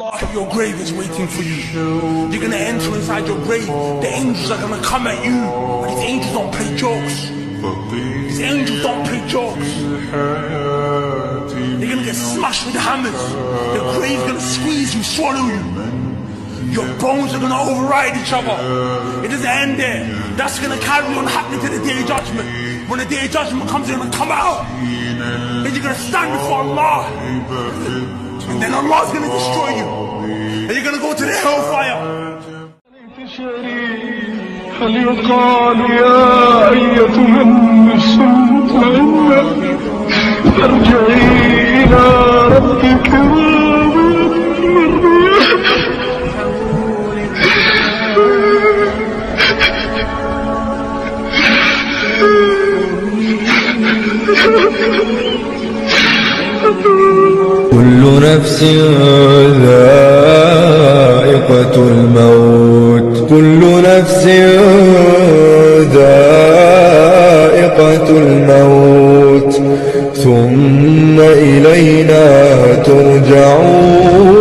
Your grave is waiting for you. You're gonna enter inside your grave. The angels are gonna come at you. But these angels don't play jokes. These angels don't play jokes. You're gonna get smashed with hammers. The grave's gonna squeeze you, swallow you. Your bones are gonna override each other. It doesn't end there. That's gonna carry on happening to the day of judgment. When the day of judgment comes, you're gonna come out. And you're gonna stand before Allah. And then Allah's gonna destroy you. And you're gonna go to the hellfire. هل يقال يا أيتها النفس المطمئنة ارجعي إلى ربك راضية مرضية. كل نفس ذائقة الموت، كل نفس ذائقة الموت، ثم إلينا ترجعون.